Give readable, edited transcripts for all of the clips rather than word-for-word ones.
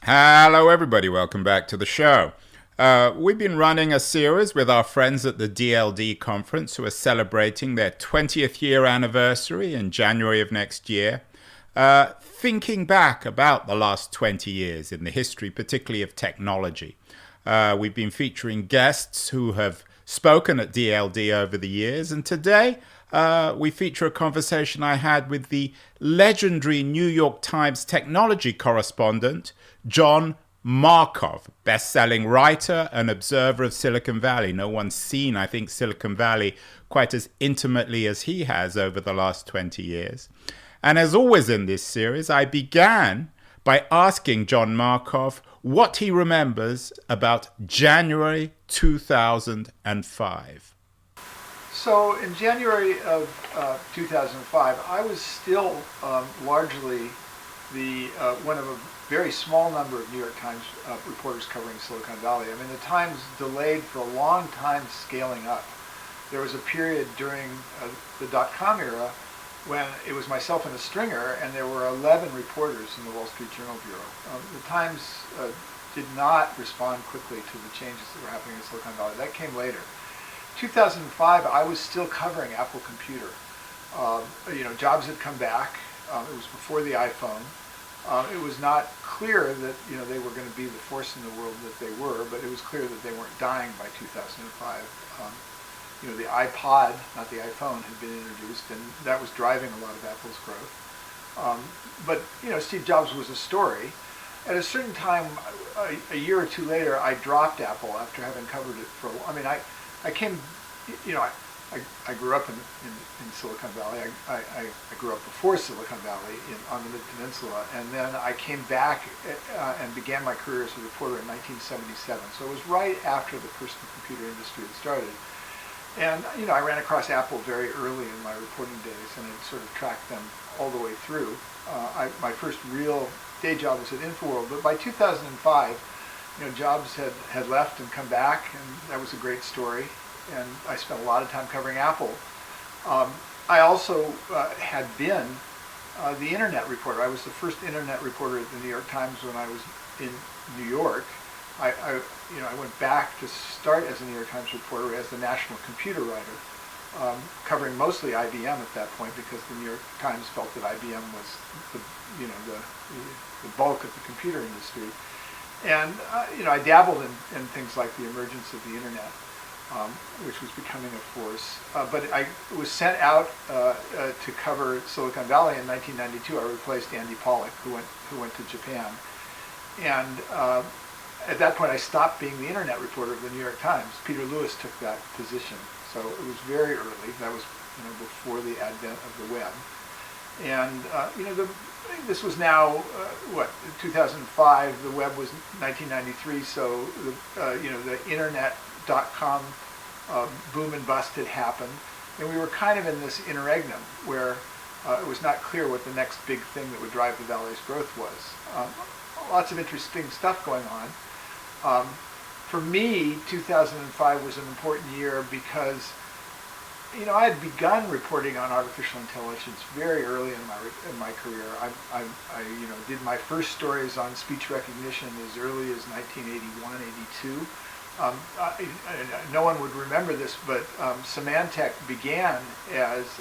Hello, everybody. Welcome back to the show. We've been running a series with our friends at the DLD conference who are celebrating their 20th year anniversary in January of next year, thinking back about the last 20 years in the history, particularly of technology. We've been featuring guests who have spoken at DLD over the years, and today we feature a conversation I had with the legendary New York Times technology correspondent, John Markoff, best-selling writer and observer of Silicon Valley. No one's seen, I think, Silicon Valley quite as intimately as he has over the last 20 years. And as always in this series, I began by asking John Markoff what he remembers about January 2005. So in January of 2005, I was still largely the one of a very small number of New York Times reporters covering Silicon Valley. I mean, the Times delayed for a long time scaling up. There was a period during the dot-com era when it was myself and a stringer, and there were 11 reporters in the Wall Street Journal Bureau. The Times did not respond quickly to the changes that were happening in Silicon Valley. That came later. 2005, I was still covering Apple Computer. Jobs had come back. It was before the iPhone. It was not clear that they were going to be the force in the world that they were, but it was clear that they weren't dying by 2005. The iPod, not the iPhone, had been introduced, and that was driving a lot of Apple's growth. But Steve Jobs was a story. At a certain time, a year or two later, I dropped Apple after having covered it for. I came, I grew up in Silicon Valley. I grew up before Silicon Valley on the Mid-Peninsula, and then I came back and began my career as a reporter in 1977. So it was right after the personal computer industry had started. And I ran across Apple very early in my reporting days, and had sort of tracked them all the way through. My first real day job was at InfoWorld, but by 2005, Jobs had left and come back, and that was a great story. And I spent a lot of time covering Apple. I also had been the internet reporter. I was the first internet reporter at the New York Times when I was in New York. I went back to start as a New York Times reporter as the national computer writer, covering mostly IBM at that point because the New York Times felt that IBM was the bulk of the computer industry. And I dabbled in things like the emergence of the internet, which was becoming a force. But I was sent out to cover Silicon Valley in 1992. I replaced Andy Pollack, who went to Japan. And at that point, I stopped being the internet reporter of the New York Times. Peter Lewis took that position. So it was very early. That was before the advent of the web. And this was now 2005. The web was 1993. So the internet.com boom and bust had happened, and we were kind of in this interregnum where it was not clear what the next big thing that would drive the Valley's growth was. Lots of interesting stuff going on. For me, 2005 was an important year because I had begun reporting on artificial intelligence very early in my career. I did my first stories on speech recognition as early as 1981, 82. No one would remember this, but Symantec began as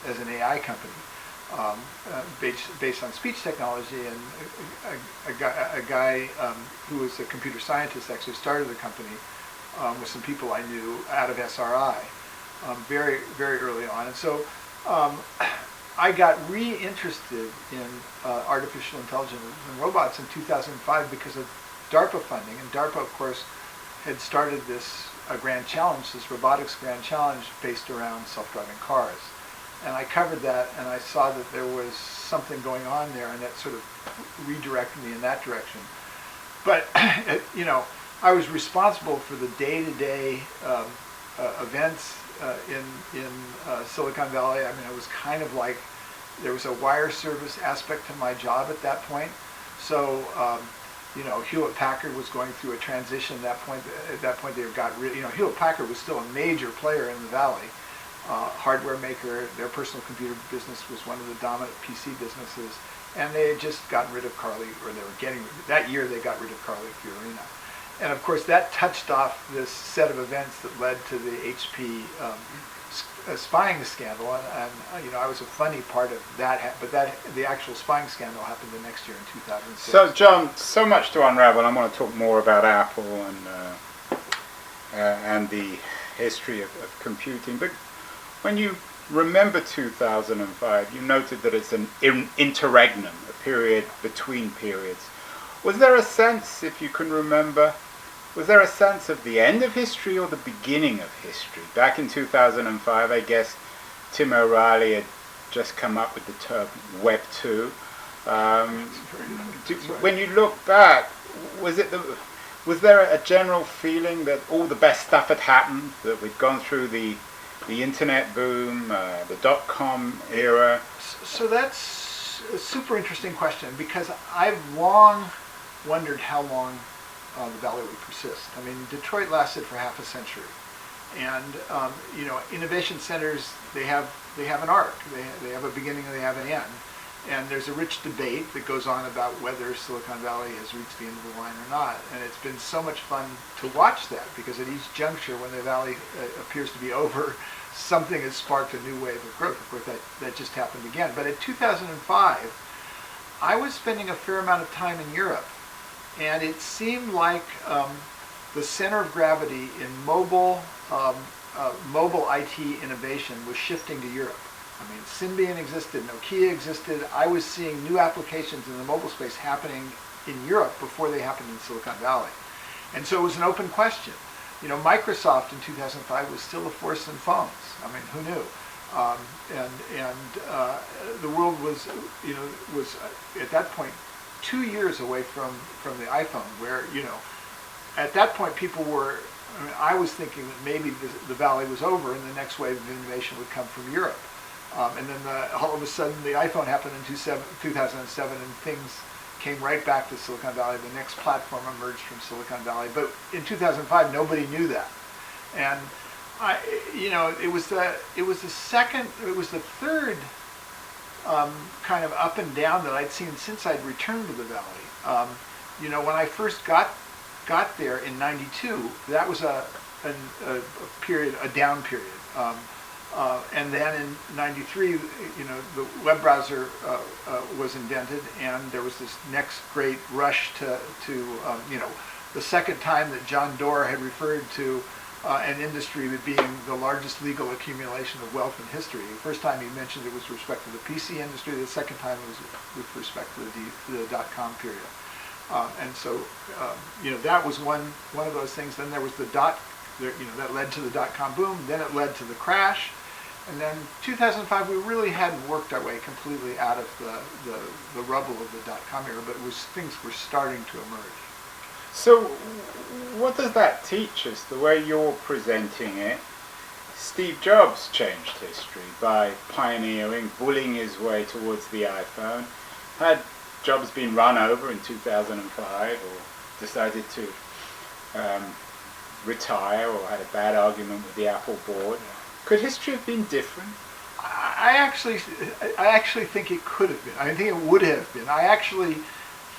an AI company based on speech technology, and a guy who was a computer scientist actually started the company with some people I knew out of SRI very, very early on. And so I got re-interested in artificial intelligence and robots in 2005 because of DARPA funding. And DARPA, of course, had started this grand challenge, this robotics grand challenge based around self-driving cars. And I covered that, and I saw that there was something going on there, and that sort of redirected me in that direction. But, I was responsible for the day-to-day events in Silicon Valley. I mean, I was kind of like, there was a wire service aspect to my job at that point. So, Hewlett-Packard was going through a transition at that point. At that point, they got Hewlett-Packard was still a major player in the Valley. Hardware maker, their personal computer business was one of the dominant PC businesses. and they had just gotten rid of Carly, or they were getting that year they got rid of Carly Fiorina. And of course that touched off this set of events that led to the HP spying scandal, and I was a funny part of that, but the actual spying scandal happened the next year in 2006. So John, so much to unravel. I want to talk more about Apple and the history of computing, but when you remember 2005, you noted that it's an interregnum, a period between periods. Was there a sense, if you can remember, was there a sense of the end of history or the beginning of history? Back in 2005, I guess Tim O'Reilly had just come up with the term Web 2. When you look back, was there a general feeling that all the best stuff had happened, that we'd gone through the internet boom, the dot-com era? So that's a super interesting question, because I've long wondered how long the Valley would persist. I mean, Detroit lasted for half a century, and innovation centers, they have an arc. They have a beginning and they have an end, and there's a rich debate that goes on about whether Silicon Valley has reached the end of the line or not. And it's been so much fun to watch that, because at each juncture, when the valley appears to be over, something has sparked a new wave of growth. Of course, that just happened again. But in 2005, I was spending a fair amount of time in Europe, and it seemed like the center of gravity in mobile IT innovation was shifting to Europe. I mean, Symbian existed, Nokia existed. I was seeing new applications in the mobile space happening in Europe before they happened in Silicon Valley. And so it was an open question. Microsoft in 2005 was still a force in phones. I mean, who knew? The world was at that point 2 years away from the iPhone, where, at that point people were, I was thinking that maybe the valley was over and the next wave of innovation would come from Europe. And then all of a sudden the iPhone happened in 2007, and things came right back to Silicon Valley. The next platform emerged from Silicon Valley. But in 2005, nobody knew that. And it was the third kind of up and down that I'd seen since I'd returned to the valley. When I first got there in '92, that was a down period. And then in '93, the web browser was invented, and there was this next great rush to the second time that John Doerr had referred to an industry that being the largest legal accumulation of wealth in history. The first time he mentioned it was with respect to the PC industry. The second time it was with respect to the dot-com period. And so, that was one of those things. Then there was that led to the dot-com boom. Then it led to the crash. And then 2005, we really hadn't worked our way completely out of the rubble of the dot-com era, but things were starting to emerge. So what does that teach us, the way you're presenting it? Steve Jobs changed history by pioneering, bullying his way towards the iPhone. Had Jobs been run over in 2005 or decided to retire or had a bad argument with the Apple board, could history have been different? I actually think it could have been. I think it would have been. I actually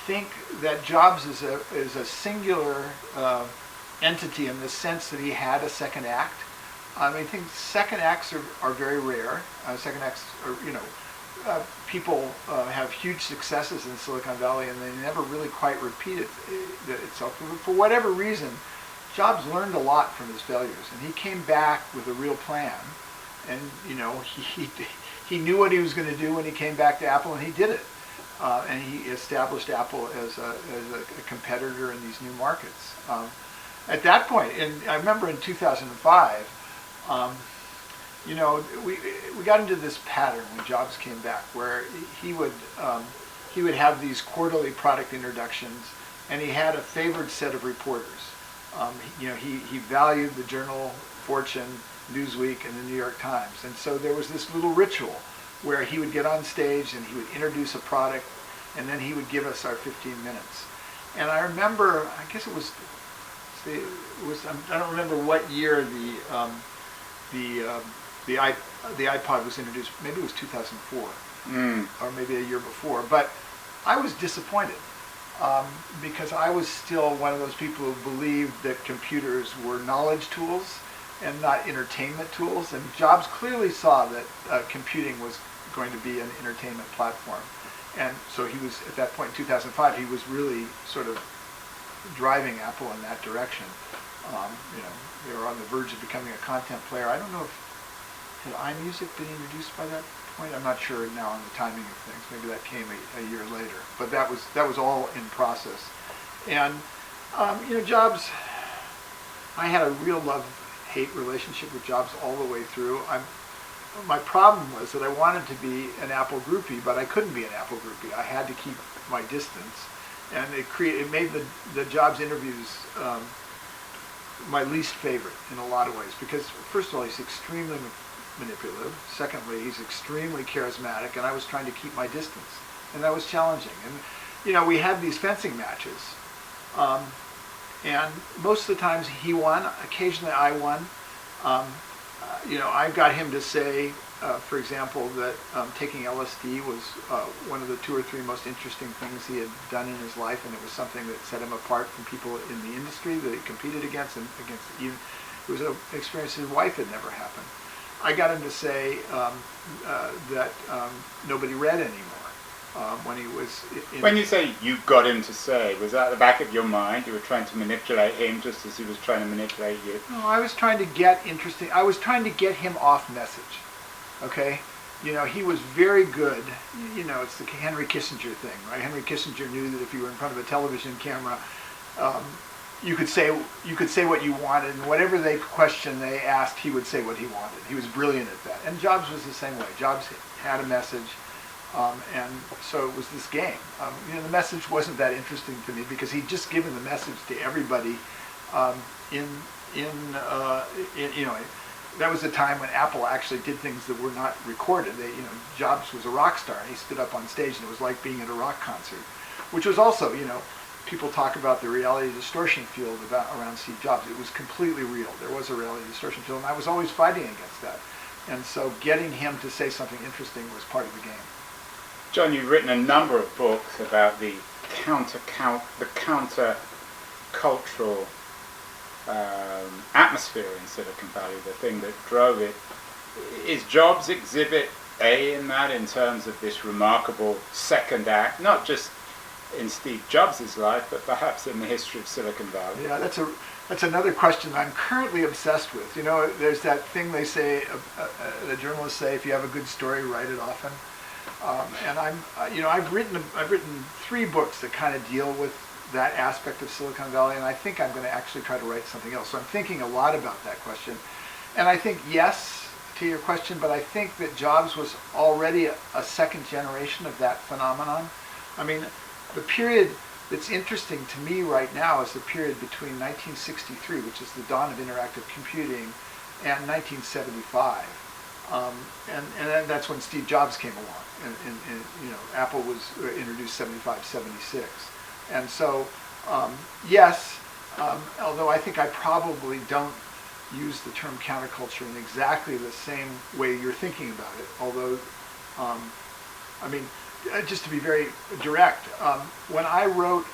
think that Jobs is a singular entity in the sense that he had a second act. I think second acts are very rare. Second acts are, people have huge successes in Silicon Valley, and they never really quite repeat itself. For whatever reason, Jobs learned a lot from his failures, and he came back with a real plan. And he knew what he was going to do when he came back to Apple, and he did it. And he established Apple as a competitor in these new markets. At that point, and I remember in 2005, we got into this pattern when Jobs came back, where he would have these quarterly product introductions, and he had a favored set of reporters. He valued the journal Fortune, Newsweek, and the New York Times, and so there was this little ritual where he would get on stage and he would introduce a product, and then he would give us our 15 minutes. And I remember, I guess it was I don't remember what year the iPod was introduced. Maybe it was 2004, or maybe a year before. But I was disappointed because I was still one of those people who believed that computers were knowledge tools and not entertainment tools. And Jobs clearly saw that computing was going to be an entertainment platform. And so he was, at that point in 2005, he was really sort of driving Apple in that direction. They were on the verge of becoming a content player. I don't know if had iMusic been introduced by that point. I'm not sure now on the timing of things. Maybe that came a year later. But that was all in process. And Jobs, I had a real love-hate relationship with Jobs all the way through. My problem was that I wanted to be an Apple groupie, but I couldn't be an Apple groupie. I had to keep my distance, and it made the Jobs interviews my least favorite in a lot of ways. Because first of all, he's extremely manipulative. Secondly, he's extremely charismatic, and I was trying to keep my distance, and that was challenging. And we had these fencing matches, and most of the times he won. Occasionally, I won. I got him to say, for example, that taking LSD was one of the 2 or 3 most interesting things he had done in his life, and it was something that set him apart from people in the industry that he competed against, and it was an experience his wife had never happened. I got him to say that nobody read anymore when he was in... When you say you got him to say, was that at the back of your mind? You were trying to manipulate him just as he was trying to manipulate you? No, I was trying to get I was trying to get him off message, okay? He was very good. It's the Henry Kissinger thing, right? Henry Kissinger knew that if you were in front of a television camera, you could say what you wanted, and whatever question they asked, he would say what he wanted. He was brilliant at that. And Jobs was the same way. Jobs had a message, and so it was this game. The message wasn't that interesting to me because he'd just given the message to everybody. That was a time when Apple actually did things that were not recorded. Jobs was a rock star, and he stood up on stage, and it was like being at a rock concert, which was also, people talk about the reality distortion field around Steve Jobs. It was completely real. There was a reality distortion field, and I was always fighting against that. And so getting him to say something interesting was part of the game. John, you've written a number of books about the countercultural atmosphere in Silicon Valley, the thing that drove it. Is Jobs exhibit A in that, in terms of this remarkable second act, not just in Steve Jobs' life, but perhaps in the history of Silicon Valley? Yeah, that's another question I'm currently obsessed with. There's that thing they say, the journalists say, if you have a good story, write it often. And I've written 3 books that kind of deal with that aspect of Silicon Valley, and I think I'm going to actually try to write something else. So I'm thinking a lot about that question. And I think yes to your question, but I think that Jobs was already a second generation of that phenomenon. I mean, the period that's interesting to me right now is the period between 1963, which is the dawn of interactive computing, and 1975. And that's when Steve Jobs came along, and Apple was introduced 75, 76. And so, yes, although I think I probably don't use the term counterculture in exactly the same way you're thinking about it, although, just to be very direct, when I wrote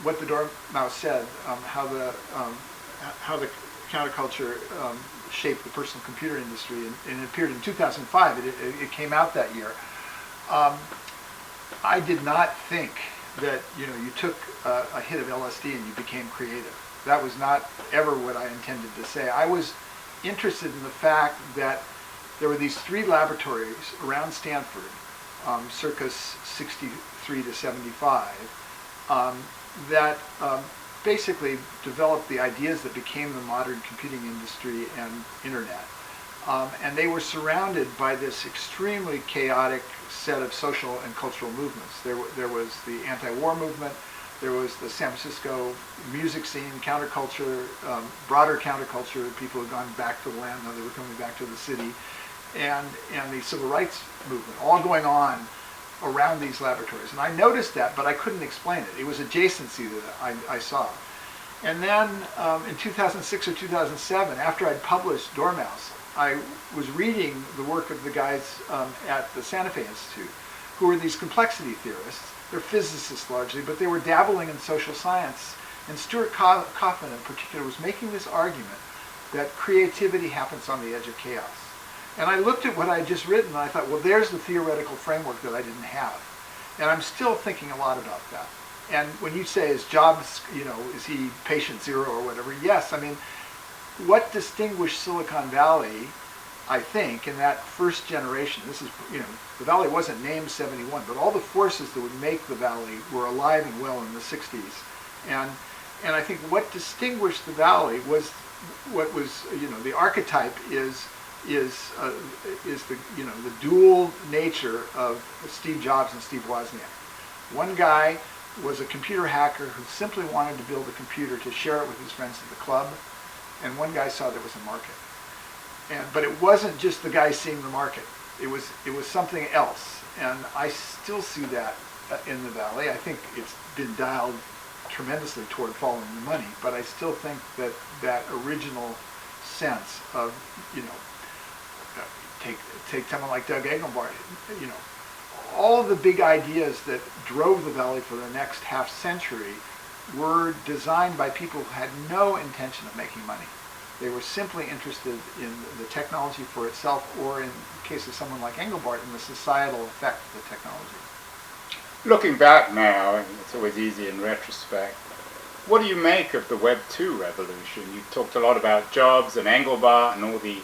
What the Dormouse Said, how the counterculture shaped the personal computer industry, and it appeared in 2005, it came out that year, I did not think that you took a hit of LSD and you became creative. That was not ever what I intended to say. I was interested in the fact that there were these 3 laboratories around Stanford, circa 63 to 75, that basically developed the ideas that became the modern computing industry and internet. And they were surrounded by this extremely chaotic set of social and cultural movements. There was the anti-war movement, there was the San Francisco music scene, counterculture, broader counterculture, people who had gone back to the land, now they were coming back to the city, and the civil rights movement, all going on around these laboratories. And I noticed that, but I couldn't explain it. It was adjacency that I saw. And then in 2006 or 2007, after I'd published Dormouse, I was reading the work of the guys at the Santa Fe Institute, who were these complexity theorists. they're physicists largely, but they were dabbling in social science. And Stuart Kauffman in particular was making this argument that creativity happens on the edge of chaos. And I looked at what I had just written and I thought, well, there's the theoretical framework that I didn't have. And I'm still thinking a lot about that. And when you say, is Jobs, is he patient zero or whatever? Yes, I mean, what distinguished Silicon Valley, I think, in that first generation, this is, the Valley wasn't named 71, but all the forces that would make the Valley were alive and well in the 60s. And I think what distinguished the Valley was what was, the archetype is the dual nature of Steve Jobs and Steve Wozniak. One guy was a computer hacker who simply wanted to build a computer to share it with his friends at the club, and one guy saw there was a market. But it wasn't just the guy seeing the market. It was something else, and I still see that in the Valley. I think it's been dialed tremendously toward following the money, but I still think that original sense of, take someone like Doug Engelbart, all of the big ideas that drove the Valley for the next half century were designed by people who had no intention of making money. They were simply interested in the technology for itself, or in the case of someone like Engelbart, in the societal effect of the technology. Looking back now, and it's always easy in retrospect, what do you make of the Web 2 revolution? You talked a lot about Jobs and Engelbart and all the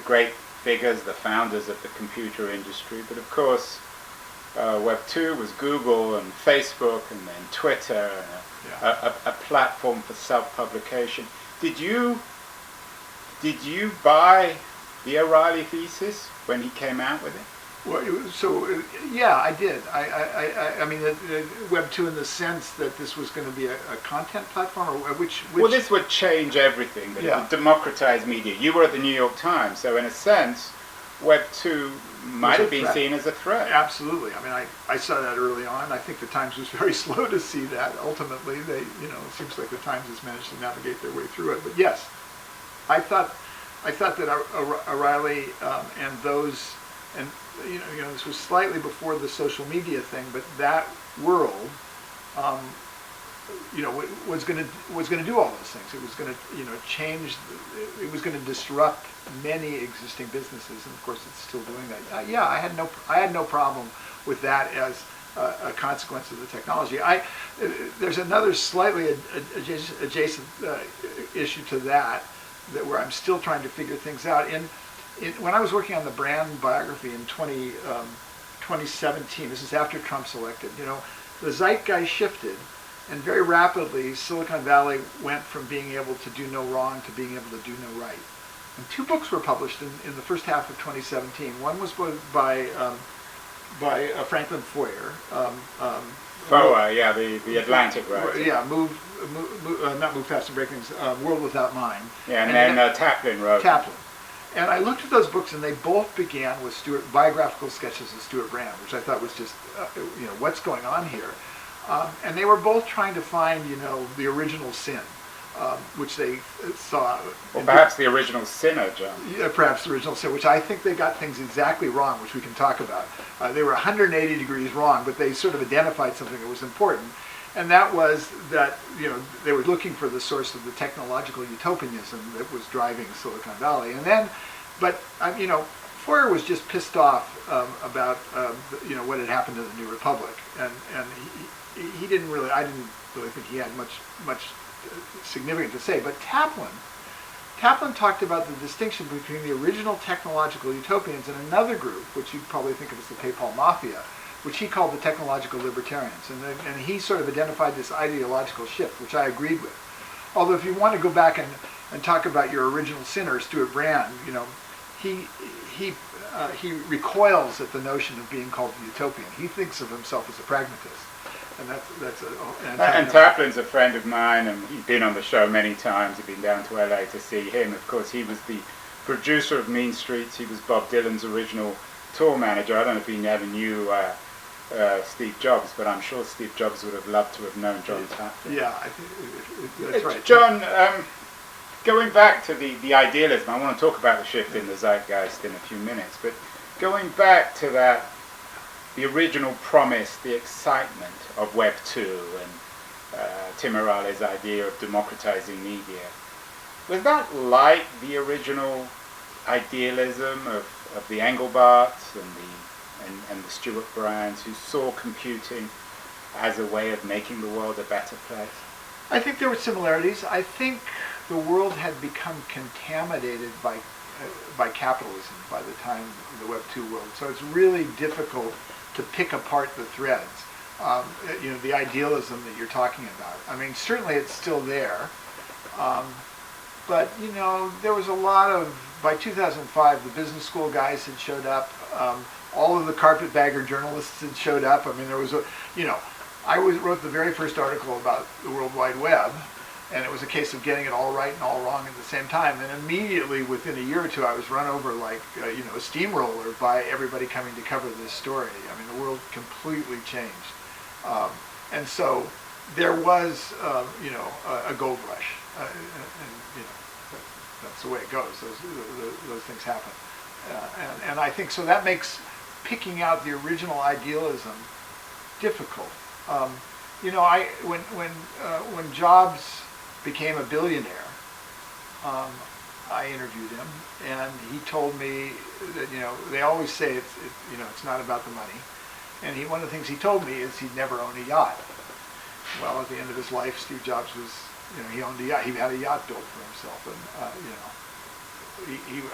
great figures, the founders of the computer industry, but of course Web 2 was Google and Facebook and then Twitter, and a platform for self-publication. Did you buy the O'Reilly thesis when he came out with it? Well, yeah, I did. I mean, Web 2 in the sense that this was going to be a content platform, or which... Well, this would change everything, but it would democratize media. You were at the New York Times, so in a sense, Web 2 might have been seen as a threat. Absolutely. I mean, I saw that early on. I think the Times was very slow to see that. Ultimately, it seems like the Times has managed to navigate their way through it. But yes, I thought that O'Reilly and those, and this was slightly before the social media thing, but that world, was going to do all those things. It was going to, change. It was going to disrupt many existing businesses, and of course, it's still doing that. I had no problem with that as a consequence of the technology. There's another slightly adjacent issue to that where I'm still trying to figure things out. When I was working on the Brand biography in 2017, this is after Trump's elected, the zeitgeist shifted, and very rapidly Silicon Valley went from being able to do no wrong to being able to do no right. And 2 books were published in the first half of 2017. One was by Franklin Foer. The Atlantic writer. Yeah, not Move Fast and Break Things, World Without Mind. Yeah, and then Taplin wrote. Taplin. And I looked at those books, and they both began with biographical sketches of Stewart Brand, which I thought was just, what's going on here? And they were both trying to find, the original sin, which they saw. Or perhaps the original sinner, John. Yeah, perhaps the original sin, which I think they got things exactly wrong, which we can talk about. They were 180 degrees wrong, but they sort of identified something that was important. And that was that, they were looking for the source of the technological utopianism that was driving Silicon Valley. And then, Foer was just pissed off about, what had happened to the New Republic. And he didn't really, I didn't really think he had much significant to say. But Taplin talked about the distinction between the original technological utopians and another group, which you'd probably think of as the PayPal Mafia, which he called the technological libertarians. And he sort of identified this ideological shift, which I agreed with. Although if you want to go back and talk about your original sinner, Stewart Brand, he recoils at the notion of being called a utopian. He thinks of himself as a pragmatist. And Taplin's a friend of mine, and he's been on the show many times. I've been down to LA to see him. Of course, he was the producer of Mean Streets. He was Bob Dylan's original tour manager. I don't know if he ever knew Steve Jobs, but I'm sure Steve Jobs would have loved to have known John Taplin. Yeah, I think that's right. John, going back to the idealism, I want to talk about the shift in the zeitgeist in a few minutes, but going back to that the original promise, the excitement of Web 2 and Tim O'Reilly's idea of democratizing media. Was that like the original idealism of the Engelbarts and the Stewart Brands, who saw computing as a way of making the world a better place? I think there were similarities. I think the world had become contaminated by capitalism by the time of the Web 2 world. So it's really difficult to pick apart the threads. The idealism that you're talking about. I mean, certainly it's still there. But, there was a lot of, by 2005, the business school guys had showed up. All of the carpetbagger journalists had showed up. I mean, there was I wrote the very first article about the World Wide Web, and it was a case of getting it all right and all wrong at the same time. And immediately, within a year or two, I was run over like, a steamroller by everybody coming to cover this story. I mean, the world completely changed. And so there was, a gold rush. And that's the way it goes. Those things happen. And I think, so that makes picking out the original idealism difficult. When Jobs became a billionaire, I interviewed him, and he told me that, they always say it's not about the money. And one of the things he told me is he'd never own a yacht. Well, at the end of his life, Steve Jobs was, he owned a yacht. He had a yacht built for himself,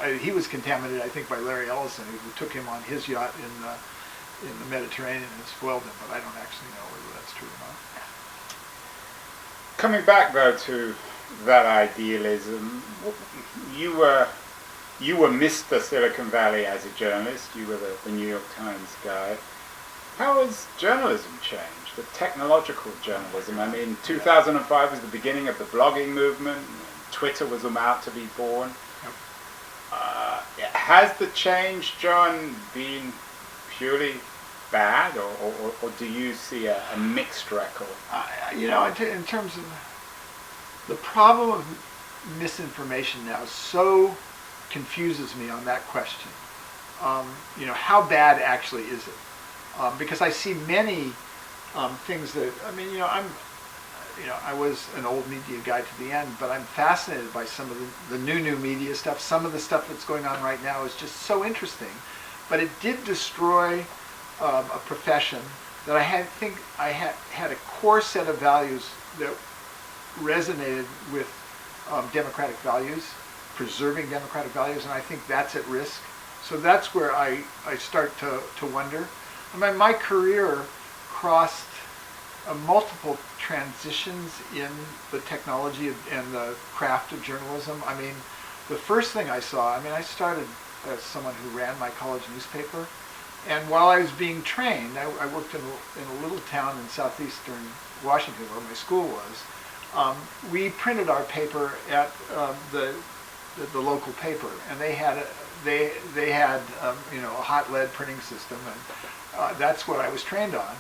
and he was contaminated, I think, by Larry Ellison, who took him on his yacht in the Mediterranean and spoiled him. But I don't actually know whether that's true or not. Coming back though to that idealism, you were Mr. Silicon Valley as a journalist. You were the New York Times guy. How has journalism changed? The technological journalism. I mean, 2005 was the beginning of the blogging movement. Twitter was about to be born. Has the change, John, been purely bad, or do you see a mixed record? In terms of the problem of misinformation now, so confuses me on that question. How bad actually is it? Because I see many things that, I was an old media guy to the end, but I'm fascinated by some of the new media stuff. Some of the stuff that's going on right now is just so interesting. But it did destroy a profession that I think I had a core set of values that resonated with democratic values, preserving democratic values, and I think that's at risk. So that's where I start to wonder. I mean, my career crossed multiple transitions in the technology and the craft of journalism. I mean, the first thing I saw, I started as someone who ran my college newspaper, and while I was being trained, I worked in a little town in southeastern Washington where my school was. We printed our paper at the local paper, and they had a hot lead printing system, and that's what I was trained on.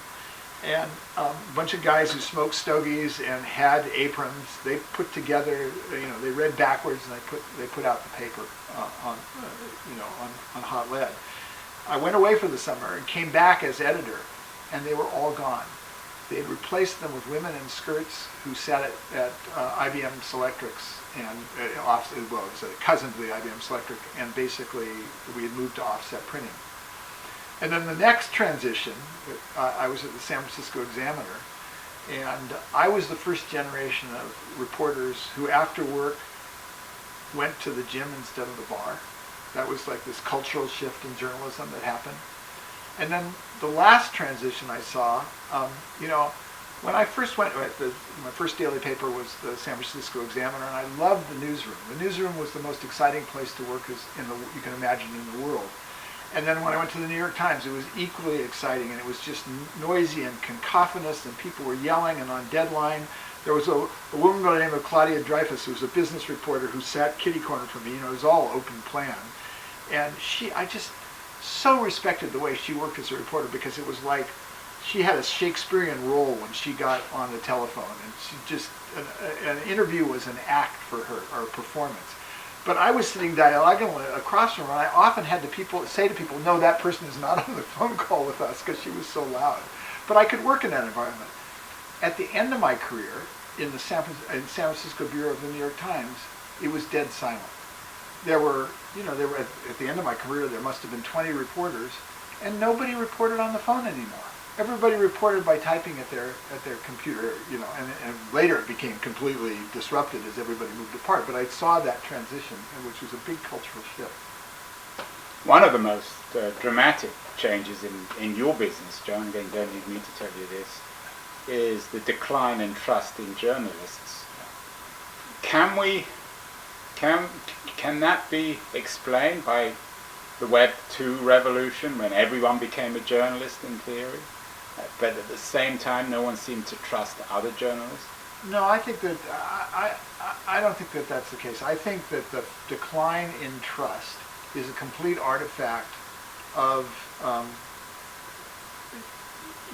And a bunch of guys who smoked stogies and had aprons, they put together, they read backwards, and they put out the paper on hot lead. I went away for the summer and came back as editor, and they were all gone. They had replaced them with women in skirts who sat at IBM Selectrics, and it was a cousin to the IBM Selectric, and basically we had moved to offset printing. And then the next transition, I was at the San Francisco Examiner, and I was the first generation of reporters who after work went to the gym instead of the bar. That was like this cultural shift in journalism that happened. And then the last transition I saw, when I first went, my first daily paper was the San Francisco Examiner, and I loved the newsroom. The newsroom was the most exciting place to work you can imagine in the world. And then when I went to the New York Times, it was equally exciting, and it was just noisy and cacophonous, and people were yelling and on deadline. There was a woman by the name of Claudia Dreyfus, who was a business reporter who sat kitty corner for me. It was all open plan. And I just so respected the way she worked as a reporter, because it was like she had a Shakespearean role when she got on the telephone, and she just, an interview was an act for her, or a performance. But I was sitting diagonally across from her, and I often had to say to people, no, that person is not on the phone call with us because she was so loud. But I could work in that environment. At the end of my career in the San Francisco Bureau of the New York Times, it was dead silent. There were at the end of my career, there must have been 20 reporters, and nobody reported on the phone anymore. Everybody reported by typing at their computer, and later it became completely disrupted as everybody moved apart. But I saw that transition, which was a big cultural shift. One of the most dramatic changes in your business, John, again, don't need me to tell you this, is the decline in trust in journalists. Can that be explained by the Web 2 revolution, when everyone became a journalist in theory, but at the same time no one seemed to trust other journalists? No, I think that I don't think that that's the case. I think that the decline in trust is a complete artifact of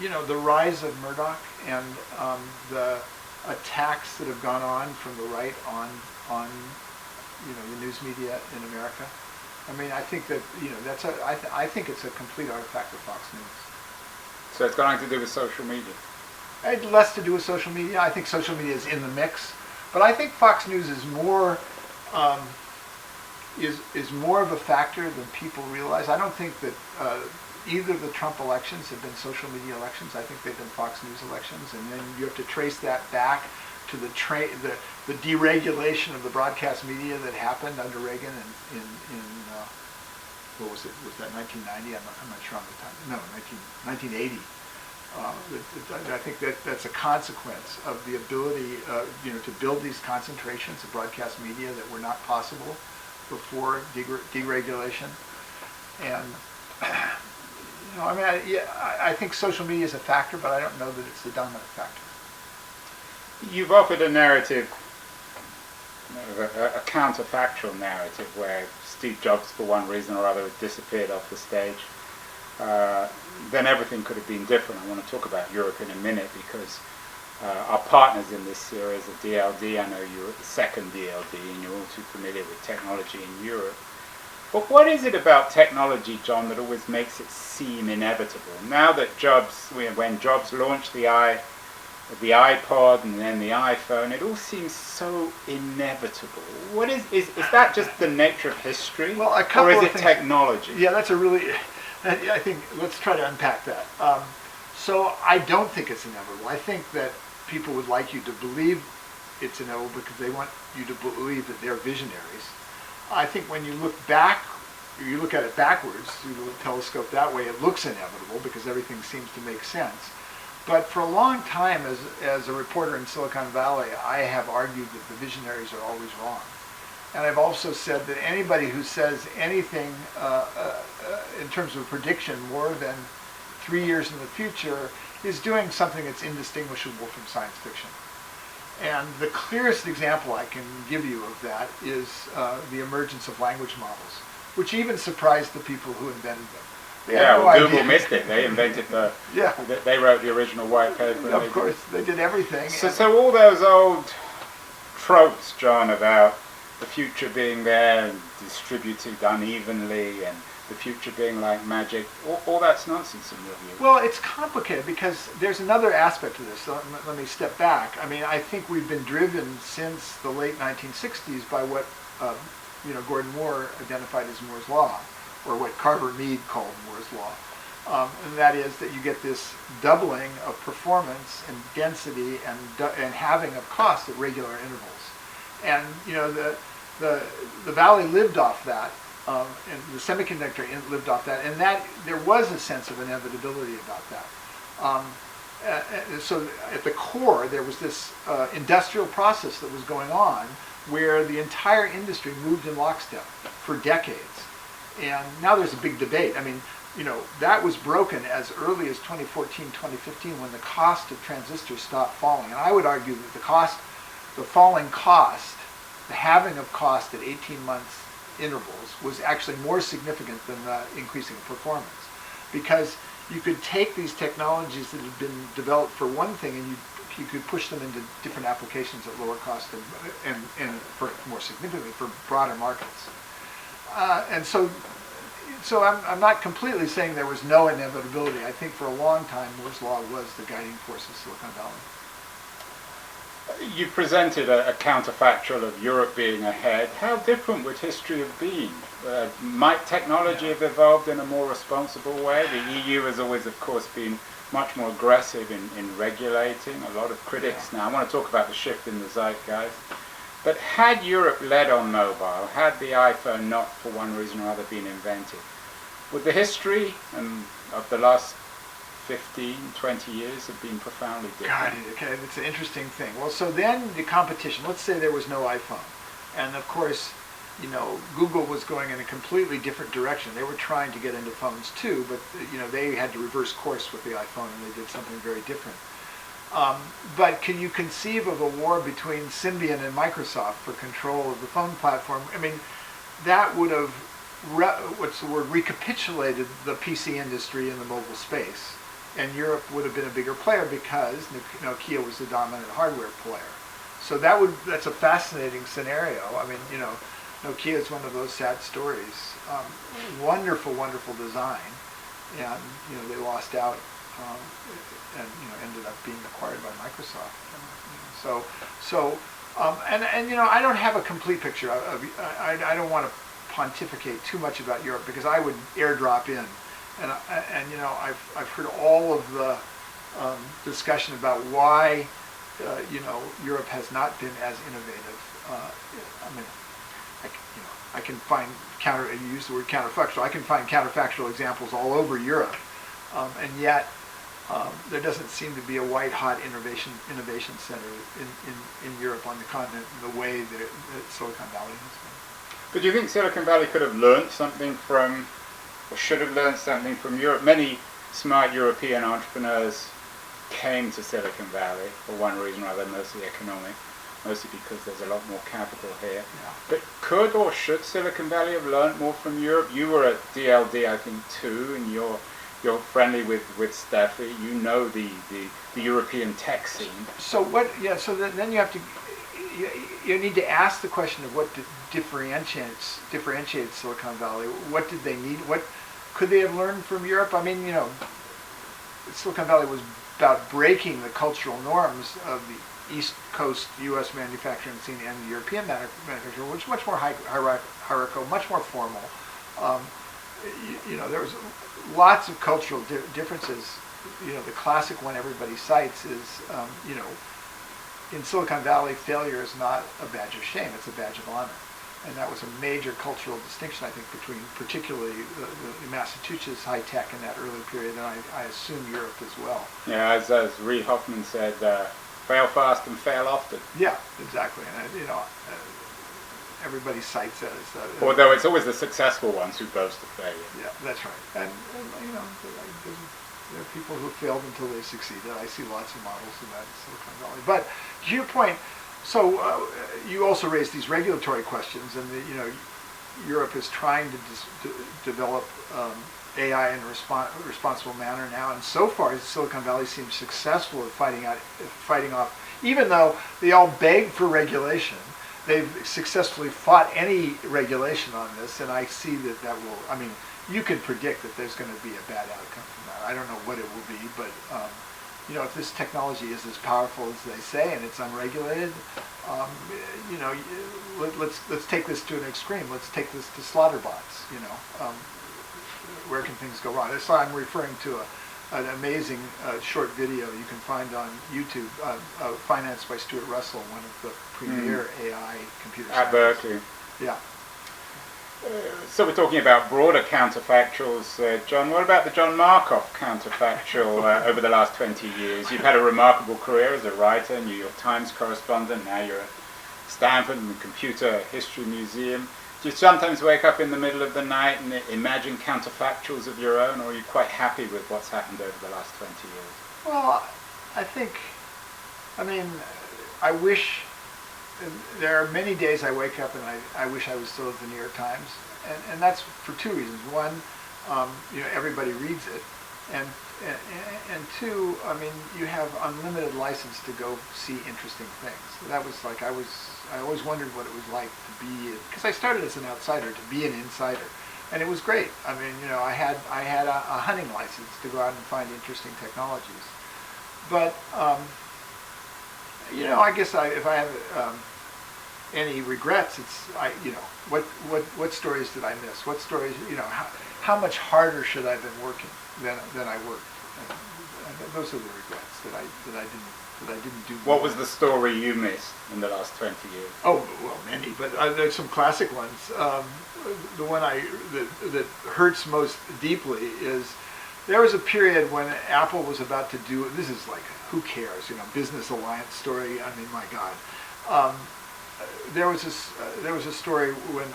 the rise of Murdoch and the attacks that have gone on from the right on the news media in America. I mean, I think that I think it's a complete artifact of Fox News. So it's got nothing to do with social media. It had less to do with social media. I think social media is in the mix, but I think Fox News is more more of a factor than people realize. I don't think that either the Trump elections have been social media elections. I think they've been Fox News elections, and then you have to trace that back to the deregulation of the broadcast media that happened under Reagan in what was it? Was that 1990? I'm not sure on the time. No, 1980. I think that's a consequence of the ability, to build these concentrations of broadcast media that were not possible before deregulation. And I think social media is a factor, but I don't know that it's the dominant factor. You've offered a narrative, a counterfactual narrative, where Steve Jobs, for one reason or other, had disappeared off the stage. Then everything could have been different. I want to talk about Europe in a minute, because our partners in this series are DLD. I know you're at the second DLD, and you're all too familiar with technology in Europe. But what is it about technology, John, that always makes it seem inevitable? Now that when Jobs launched the iPod and then the iPhone, it all seems so inevitable. What is that just the nature of history? Well, a couple or is of it things. Technology? Yeah, that's I think, let's try to unpack that. So I don't think it's inevitable. I think that people would like you to believe it's inevitable because they want you to believe that they're visionaries. I think when you look back, you look at it backwards, through the telescope that way, it looks inevitable because everything seems to make sense. But for a long time, as a reporter in Silicon Valley, I have argued that the visionaries are always wrong. And I've also said that anybody who says anything in terms of prediction more than 3 years in the future is doing something that's indistinguishable from science fiction. And the clearest example I can give you of that is the emergence of language models, which even surprised the people who invented them. Google missed it. They invented they wrote the original white paper. Of course, they did everything. So all those old tropes, John, about the future being there and distributed unevenly, and the future being like magic, all that's nonsense in your view. Well, it's complicated because there's another aspect to this. So let me step back. I mean, I think we've been driven since the late 1960s by what Gordon Moore identified as Moore's Law, or what Carver Mead called Moore's Law. And that is that you get this doubling of performance and density and halving of cost at regular intervals. And the Valley lived off that, and the semiconductor lived off that, and that there was a sense of inevitability about that. So at the core, there was this industrial process that was going on where the entire industry moved in lockstep for decades. And now there's a big debate. I mean, that was broken as early as 2014, 2015, when the cost of transistors stopped falling. And I would argue that the falling cost, the halving of cost at 18 months intervals was actually more significant than the increasing performance. Because you could take these technologies that had been developed for one thing and you you could push them into different applications at lower cost and for more significantly for broader markets. And so I'm not completely saying there was no inevitability. I think for a long time Moore's law was the guiding force of Silicon Valley. You presented a counterfactual of Europe being ahead. How different would history have been? Might technology have evolved in a more responsible way? The EU has always, of course, been much more aggressive in regulating. A lot of critics now. I want to talk about the shift in the zeitgeist. But had Europe led on mobile, had the iPhone not for one reason or other been invented, would the history of the last 15, 20 years have been profoundly different? God, okay, it's an interesting thing. Well, so then the competition, let's say there was no iPhone. And of course, Google was going in a completely different direction. They were trying to get into phones too, but they had to reverse course with the iPhone and they did something very different. But can you conceive of a war between Symbian and Microsoft for control of the phone platform? I mean, that would have, recapitulated the PC industry in the mobile space. And Europe would have been a bigger player because Nokia was the dominant hardware player. So that's a fascinating scenario. I mean, Nokia is one of those sad stories. Wonderful, wonderful design, and they lost out and ended up being acquired by Microsoft. And I don't have a complete picture. I don't want to pontificate too much about Europe because I would airdrop in. And I've heard all of the discussion about why Europe has not been as innovative. I can find you use the word counterfactual. I can find counterfactual examples all over Europe, and yet there doesn't seem to be a white-hot innovation center in Europe on the continent in the way that Silicon Valley has been. But do you think Silicon Valley could have learned something from, or should have learned something from Europe? Many smart European entrepreneurs came to Silicon Valley for one reason or other, mostly economic, mostly because there's a lot more capital here. Yeah. But could or should Silicon Valley have learned more from Europe? You were at DLD, I think, too, and you're friendly with Steffi. You know the European tech scene. So what? Yeah. So then you have to. You need to ask the question of what differentiates Silicon Valley. What did they need? What could they have learned from Europe? I mean, Silicon Valley was about breaking the cultural norms of the East Coast U.S. manufacturing scene and the European manufacturing, which is much more hierarchical, much more formal. There was lots of cultural differences. The classic one everybody cites is, in Silicon Valley, failure is not a badge of shame; it's a badge of honor. And that was a major cultural distinction, I think, between particularly the Massachusetts high tech in that early period, and I assume Europe as well. Yeah, as Reid Hoffman said, fail fast and fail often. Yeah, exactly. And everybody cites that as that. Although it's always the successful ones who boast of failure. Yeah, that's right. And there are people who failed until they succeeded. I see lots of models of that in Silicon Valley. But to your point. So you also raised these regulatory questions, and Europe is trying to develop AI in a responsible manner now, and so far Silicon Valley seems successful at fighting off. Even though they all beg for regulation, they've successfully fought any regulation on this, and I see that will. I mean, you can predict that there's going to be a bad outcome from that. I don't know what it will be, but. If this technology is as powerful as they say and it's unregulated, let's take this to an extreme. Let's take this to slaughter bots. Where can things go wrong? That's why I'm referring to an amazing short video you can find on YouTube, financed by Stuart Russell, one of the premier AI computer scientists. At Berkeley. Yeah. So we're talking about broader counterfactuals. John, what about the John Markoff counterfactual over the last 20 years? You've had a remarkable career as a writer, New York Times correspondent, now you're at Stanford and the Computer History Museum. Do you sometimes wake up in the middle of the night and imagine counterfactuals of your own, or are you quite happy with what's happened over the last 20 years? Well, I wish. There are many days I wake up and I wish I was still at the New York Times, and that's for two reasons. One, everybody reads it, and two, I mean, you have unlimited license to go see interesting things. That was like, I always wondered what it was like to be, because I started as an outsider, to be an insider. And it was great. I mean, you know, I had a hunting license to go out and find interesting technologies. But, you know, I guess if I have any regrets, it's, you know, what stories did I miss? What stories, you know, how much harder should I have been working than I worked? And those are the regrets that I didn't do. What was the story you missed in the last 20 years? Oh, well, many, but there's some classic ones. The one that hurts most deeply is there was a period when Apple was about to do, this is like, who cares, you know, business alliance story. I mean, my God. There was a story when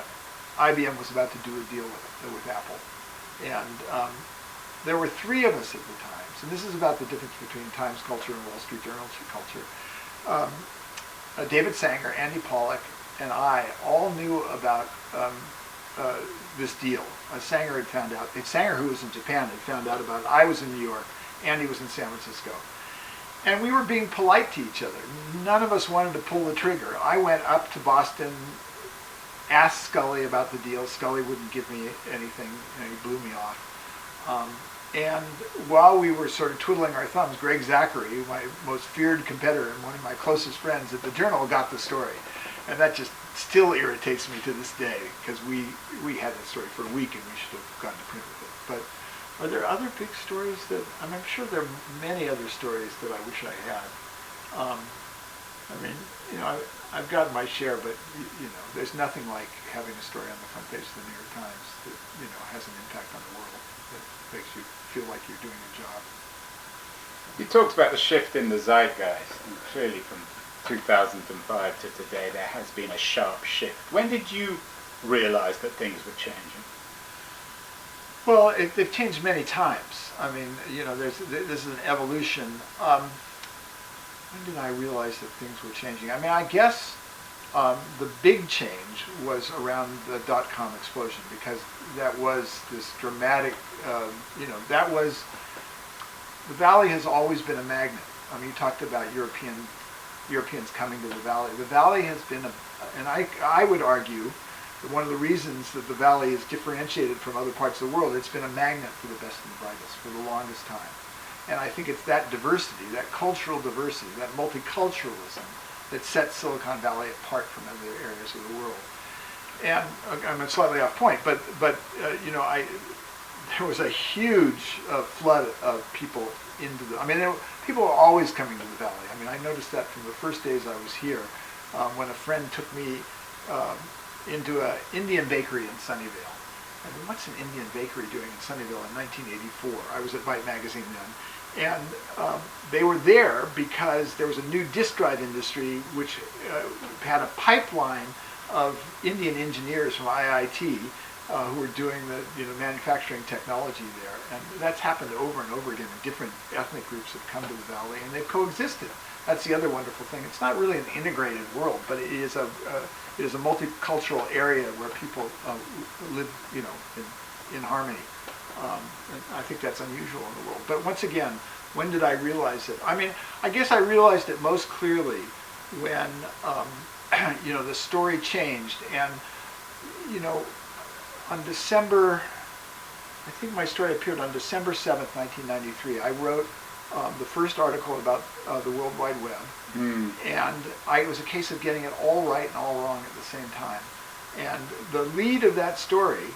IBM was about to do a deal with Apple, and there were three of us at the Times, and this is about the difference between Times culture and Wall Street Journal culture. David Sanger, Andy Pollack, and I all knew about this deal. Sanger had found out. Sanger, who was in Japan, had found out about it. I was in New York. Andy was in San Francisco. And we were being polite to each other. None of us wanted to pull the trigger. I went up to Boston, asked Scully about the deal. Scully wouldn't give me anything. You know, he blew me off. And while we were sort of twiddling our thumbs, Greg Zachary, my most feared competitor and one of my closest friends at the Journal, got the story. And that just still irritates me to this day, because we had that story for a week and we should have gone to print with it. But are there other big stories that, I'm sure there are many other stories that I wish I had. I mean, you know, I've gotten my share, but, you know, there's nothing like having a story on the front page of the New York Times that, you know, has an impact on the world, that makes you feel like you're doing a job. You talked about the shift in the zeitgeist, and clearly from 2005 to today there has been a sharp shift. When did you realize that things were changing? Well, they've changed many times. I mean, you know, this is an evolution. When did I realize that things were changing? I mean, I guess the big change was around the dot-com explosion, because that was this dramatic, you know, that was, the Valley has always been a magnet. I mean, you talked about Europeans coming to the Valley. The Valley has been, and I would argue that one of the reasons that the Valley is differentiated from other parts of the world, it's been a magnet for the best and the brightest for the longest time. And I think it's that diversity, that cultural diversity, that multiculturalism that sets Silicon Valley apart from other areas of the world. And I'm slightly off point, but you know, there was a huge flood of people into the, I mean, people were always coming to the Valley. I mean, I noticed that from the first days I was here, when a friend took me into an Indian bakery in Sunnyvale. I mean, what's an Indian bakery doing in Sunnyvale in 1984? I was at Byte Magazine then. And they were there because there was a new disk drive industry which had a pipeline of Indian engineers from IIT who were doing the manufacturing technology there. And that's happened over and over again. Different ethnic groups have come to the Valley and they've coexisted. That's the other wonderful thing. It's not really an integrated world, but it is a multicultural area where people live, you know, in harmony. And I think that's unusual in the world. But once again, when did I realize it? I mean, I guess I realized it most clearly when, you know, the story changed. And, you know, on December, I think my story appeared on December 7th, 1993. I wrote the first article about the World Wide Web. Mm. And it was a case of getting it all right and all wrong at the same time. And the lead of that story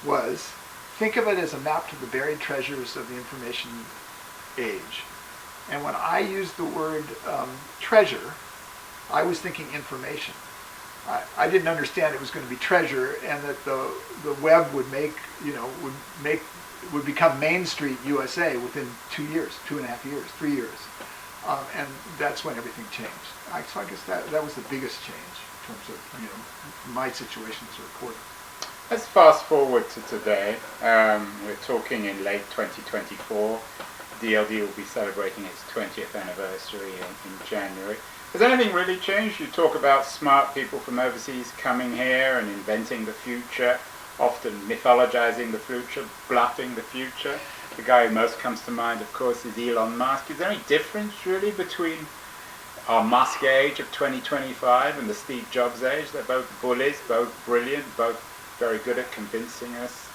was, think of it as a map to the buried treasures of the information age. And when I used the word treasure, I was thinking information. I didn't understand it was going to be treasure, and that the web would would become Main Street USA within 2 years, 2.5 years, 3 years. And that's when everything changed. So I guess that was the biggest change in terms of, you know, my situation as a reporter. Let's fast forward to today. We're talking in late 2024. DLD will be celebrating its 20th anniversary in January. Has anything really changed? You talk about smart people from overseas coming here and inventing the future, often mythologizing the future, bluffing the future. The guy who most comes to mind, of course, is Elon Musk. Is there any difference, really, between our Musk age of 2025 and the Steve Jobs age? They're both bullies, both brilliant, both very good at convincing us,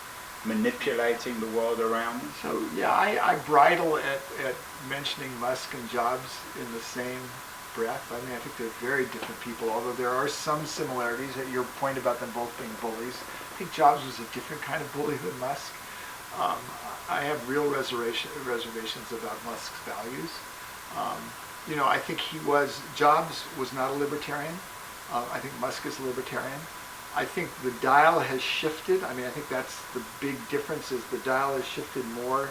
manipulating the world around us. So yeah, I bridle at mentioning Musk and Jobs in the same breath. I mean, I think they're very different people, although there are some similarities. At your point about them both being bullies, I think Jobs was a different kind of bully than Musk. I have real reservations about Musk's values. I think Jobs was not a libertarian. I think Musk is a libertarian. I think the dial has shifted. I mean, I think that's the big difference, is the dial has shifted more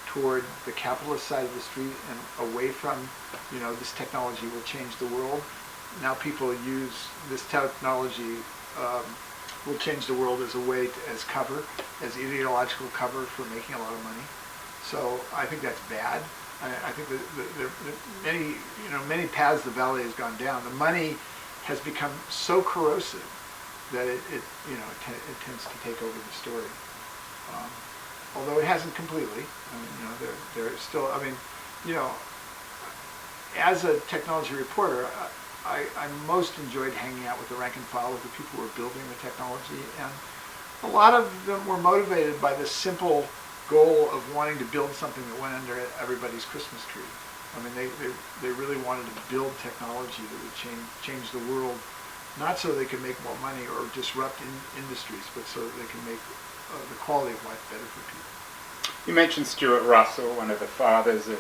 toward the capitalist side of the street and away from, this technology will change the world. Now people use this technology will change the world as a way as cover, as ideological cover for making a lot of money. So I think that's bad. I think that many paths the valley has gone down. The money has become so corrosive that it tends to take over the story. Although it hasn't completely. I mean, they're still. I mean, as a technology reporter, I most enjoyed hanging out with the rank and file, with the people who were building the technology, and a lot of them were motivated by this simple goal of wanting to build something that went under everybody's Christmas tree. I mean, they really wanted to build technology that would change the world, not so they could make more money or disrupt industries, but so that they can make the quality of life better for people. You mentioned Stuart Russell, one of the fathers of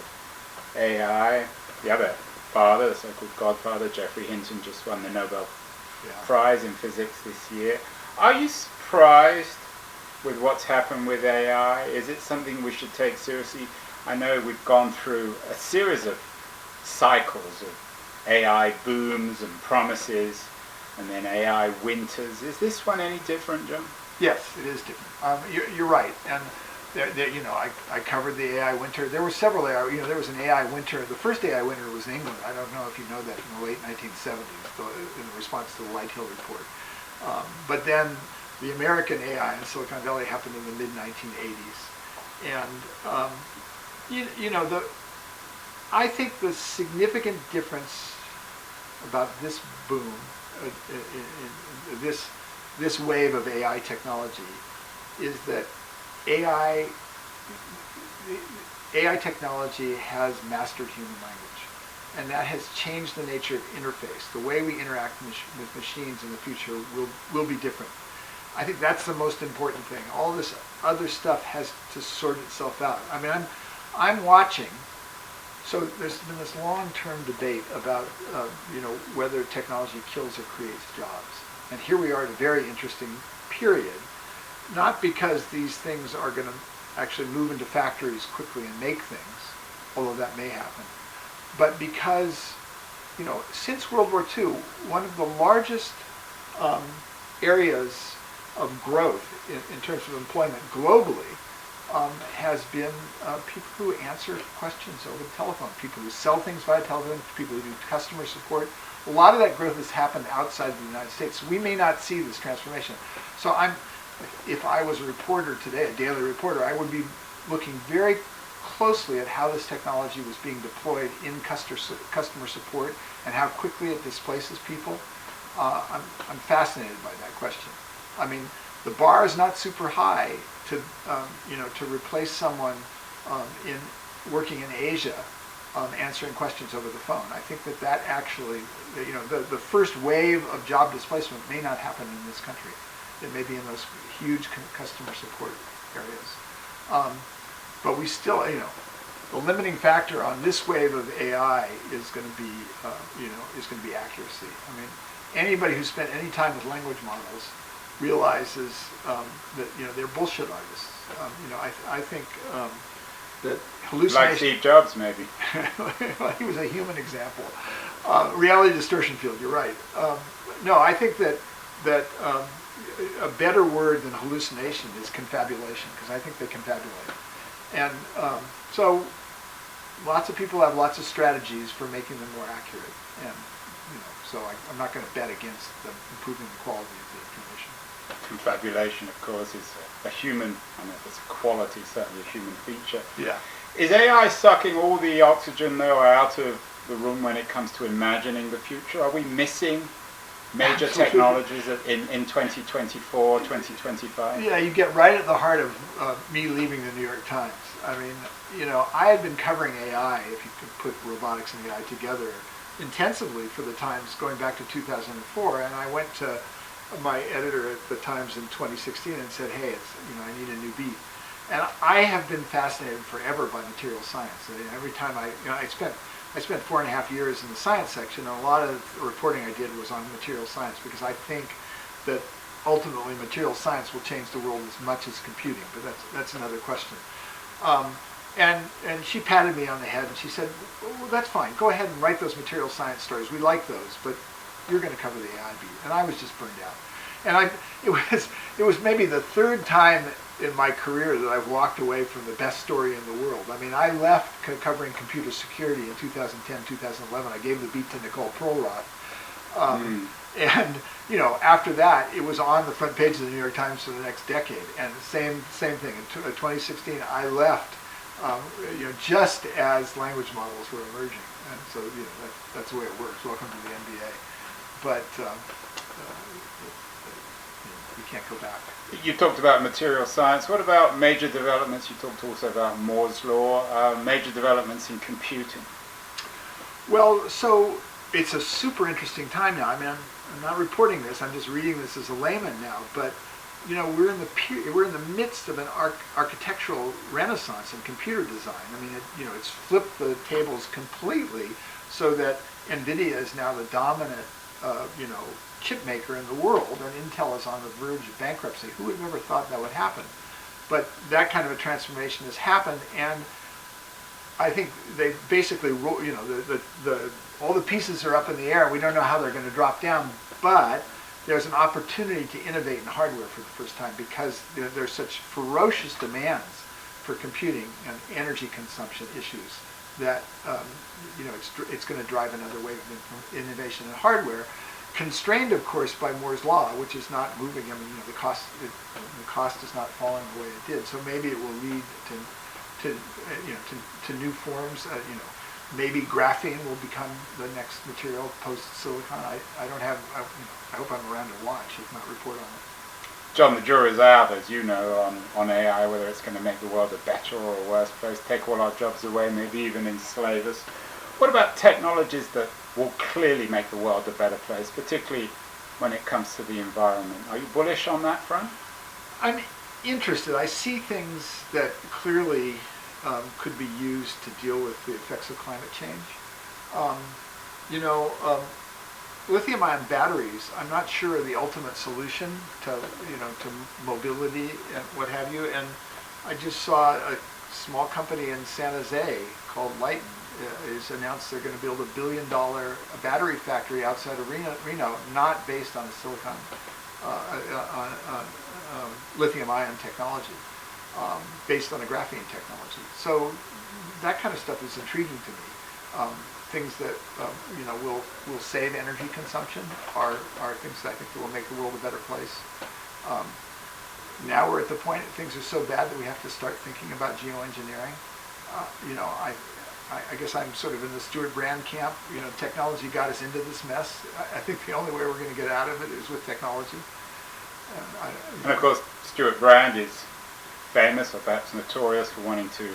AI. The other father, the so-called godfather, Geoffrey Hinton, just won the Nobel Prize in Physics this year. Are you surprised with what's happened with AI? Is it something we should take seriously? I know we've gone through a series of cycles of AI booms and promises, and then AI winters. Is this one any different, John? Yes, it is different. You're right, and I covered the AI winter. There were several AI. There was an AI winter. The first AI winter was in England. I don't know if you know that, in the late 1970s, in response to the Light Hill report. But then the American AI in Silicon Valley happened in the mid 1980s, and I think the significant difference about this boom, this wave of AI technology, is that AI technology has mastered human language, and that has changed the nature of interface. The way we interact with machines in the future will be different. I think that's the most important thing. All this other stuff has to sort itself out. I mean, I'm watching. So there's been this long-term debate about whether technology kills or creates jobs, and here we are at a very interesting period. Not because these things are going to actually move into factories quickly and make things, although that may happen, but because, since World War II, one of the largest areas of growth in terms of employment globally has been people who answer questions over the telephone, people who sell things via telephone, people who do customer support. A lot of that growth has happened outside of the United States. We may not see this transformation. So if I was a reporter today, a daily reporter, I would be looking very closely at how this technology was being deployed in customer support and how quickly it displaces people. I'm fascinated by that question. I mean, the bar is not super high to replace someone working in Asia answering questions over the phone. I think that actually, the first wave of job displacement may not happen in this country. It may be in those huge customer support areas. But we still, the limiting factor on this wave of AI is going to be accuracy. I mean, anybody who spent any time with language models realizes that they're bullshit artists. I think that hallucination. Like Steve Jobs, maybe. Well, he was a human example. Reality distortion field. You're right. No, I think that a better word than hallucination is confabulation, because I think they confabulate. And so lots of people have lots of strategies for making them more accurate. And so I'm not going to bet against them improving the quality of the information. confabulation, of course, is a human, I mean, it's a quality, certainly a human feature. Yeah. Is AI sucking all the oxygen, though, out of the room when it comes to imagining the future? Are we missing major technologies in 2024, 2025? Yeah, you get right at the heart of me leaving the New York Times. I mean, you know, I had been covering AI, if you could put robotics and AI together, intensively for the Times going back to 2004, and I went to my editor at the Times in 2016 and said, hey, I need a new beat. And I have been fascinated forever by material science. I mean, every time I spent 4.5 years in the science section, and a lot of the reporting I did was on material science because I think that ultimately material science will change the world as much as computing, but that's another question. And she patted me on the head and she said, well, that's fine, go ahead and write those material science stories, we like those, but you're going to cover the AI beat. And I was just burned out. And it was maybe the third time in my career that I've walked away from the best story in the world. I mean, I left covering computer security in 2010, 2011. I gave the beat to Nicole Perlroth. And, you know, after that, it was on the front page of the New York Times for the next decade. And same thing. In 2016, I left, just as language models were emerging. And so, you know, that's the way it works. Welcome to the NBA. But you can't go back. You talked about material science. What about major developments? You talked also about Moore's law, major developments in computing. Well, so it's a super interesting time now. I mean, I'm not reporting this. I'm just reading this as a layman now. But you know, we're in the midst of an architectural renaissance in computer design. I mean, it's flipped the tables completely, so that NVIDIA is now the dominant, chip maker in the world, and Intel is on the verge of bankruptcy. Who would have ever thought that would happen? But that kind of a transformation has happened, and I think they basically, all the pieces are up in the air. We don't know how they're going to drop down, but there's an opportunity to innovate in hardware for the first time because there's such ferocious demands for computing and energy consumption issues that it's going to drive another wave of innovation in hardware, constrained, of course, by Moore's law, which is not moving. I mean, the cost is not falling the way it did. So maybe it will lead to new forms. Maybe graphene will become the next material post silicon. I don't have. I hope I'm around to watch, if not report on it. John, the jury's out, as you know, on AI, whether it's going to make the world a better or a worse place, take all our jobs away, maybe even enslave us. What about technologies that will clearly make the world a better place, particularly when it comes to the environment? Are you bullish on that front? I'm interested. I see things that clearly could be used to deal with the effects of climate change. Lithium-ion batteries, I'm not sure are the ultimate solution to mobility and what have you. And I just saw a small company in San Jose called Lighten is announced they're going to build $1 billion battery factory outside of Reno, not based on a silicon, lithium-ion technology, based on a graphene technology. So that kind of stuff is intriguing to me. Things that will save energy consumption are things that I think that will make the world a better place. Now we're at the point things are so bad that we have to start thinking about geoengineering. I guess I'm sort of in the Stewart Brand camp. Technology got us into this mess. I think the only way we're going to get out of it is with technology. And of course, Stewart Brand is famous, or perhaps notorious, for wanting to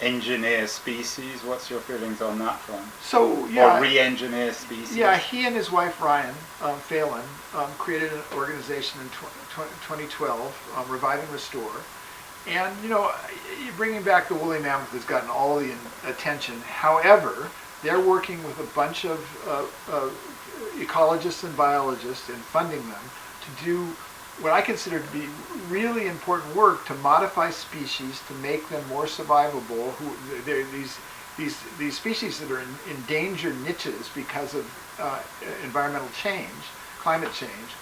engineer species. What's your feelings on that front? Or re-engineer species? Yeah, he and his wife Ryan Phelan created an organization in 2012, Revive and Restore. And bringing back the woolly mammoth has gotten all the attention. However, they're working with a bunch of ecologists and biologists and funding them to do what I consider to be really important work to modify species to make them more survivable. They're these species that are in endangered niches because of environmental change, climate change.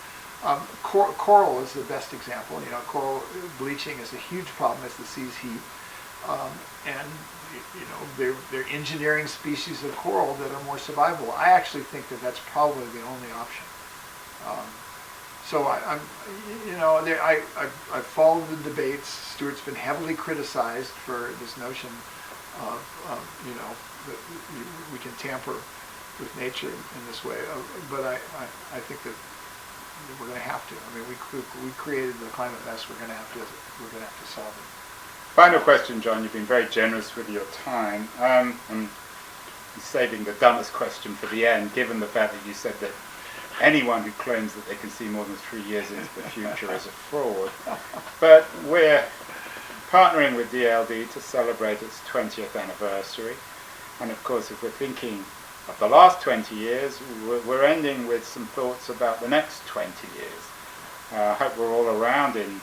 Coral is the best example. Coral bleaching is a huge problem as the seas heat, and they're engineering species of coral that are more survivable. I actually think that that's probably the only option. So I'm, I've followed the debates. Stewart's been heavily criticized for this notion of, that we can tamper with nature in this way. But I think that we're going to have to. I mean, we created the climate mess. We're going to have to solve it. Final question, John. You've been very generous with your time. I'm saving the dumbest question for the end, given the fact that you said that anyone who claims that they can see more than 3 years into the future is a fraud. But we're partnering with DLD to celebrate its 20th anniversary. And of course, if we're thinking of the last 20 years, we're ending with some thoughts about the next 20 years. I hope we're all around in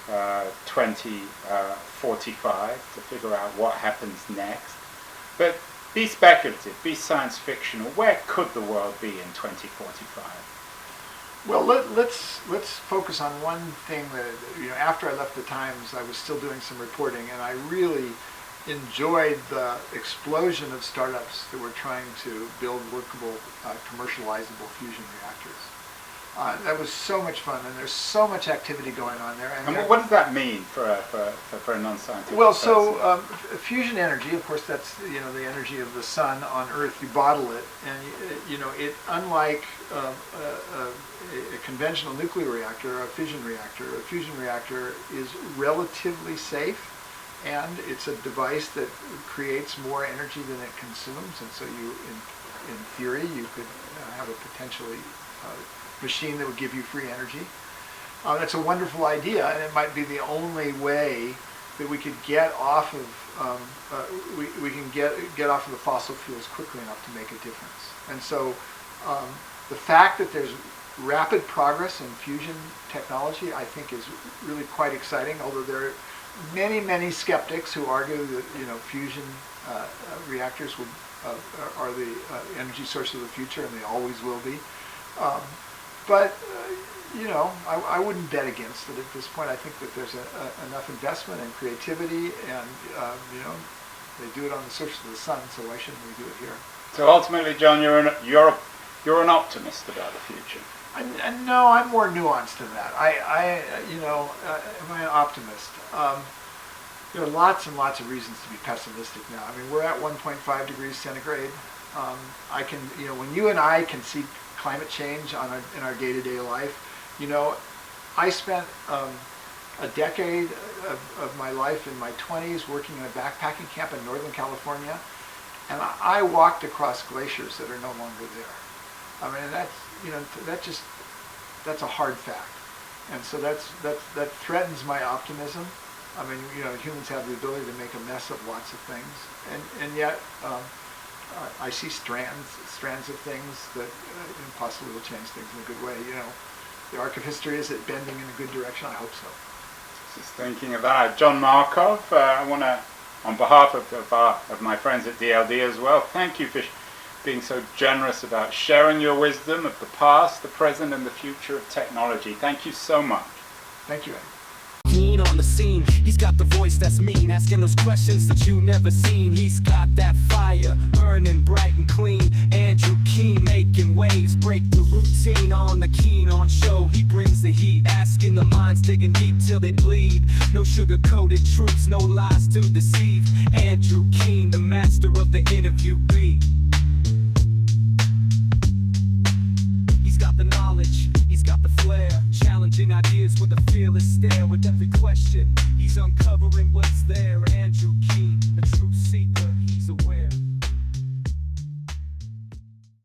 2045 to figure out what happens next. But be speculative, be science fictional. Where could the world be in 2045? Well, let's focus on one thing that, after I left the Times, I was still doing some reporting, and I really enjoyed the explosion of startups that were trying to build workable, commercializable fusion reactors. That was so much fun, and there's so much activity going on there. And what does that mean for a non-scientific Well, person? so fusion energy, of course, that's the energy of the sun on Earth. You bottle it, and it unlike a conventional nuclear reactor, a fusion reactor is relatively safe, and it's a device that creates more energy than it consumes. And so in theory, you could have a potentially machine that would give you free energy. That's a wonderful idea, and it might be the only way that we could get off of we can get off of the fossil fuels quickly enough to make a difference. And so the fact that there's rapid progress in fusion technology, I think, is really quite exciting. Although there are many skeptics who argue that fusion reactors are the energy source of the future, and they always will be. But I wouldn't bet against it at this point. I think that there's enough investment and creativity, and they do it on the surface of the sun, so why shouldn't we do it here? So ultimately, John, you're an optimist about the future. No, I'm more nuanced than that. Am I an optimist? There are lots and lots of reasons to be pessimistic now. I mean, we're at 1.5 degrees centigrade. When you and I can see climate change in our day-to-day life, I spent a decade of my life in my 20s working in a backpacking camp in Northern California, and I walked across glaciers that are no longer there. I mean, that's a hard fact, and so that threatens my optimism. I mean, humans have the ability to make a mess of lots of things, and yet I see strands of things that possibly will change things in a good way. The arc of history, is it bending in a good direction? I hope so. Just thinking of that, John Markoff, I want to, on behalf of my friends at DLD as well, thank you for being so generous about sharing your wisdom of the past, the present, and the future of technology. Thank you so much. Thank you, Ed. Keen on the scene, he's got the voice that's mean, asking those questions that you never seen. He's got that fire, burning bright and clean. Andrew Keen making waves, break the routine on the Keen on show. He brings the heat, asking the minds, digging deep till they bleed. No sugar-coated truths, no lies to deceive. Andrew Keen, the master of the interview beat. He's got the knowledge, he's got the flair, challenging ideas with a fearless stare. With every question, he's uncovering what's there.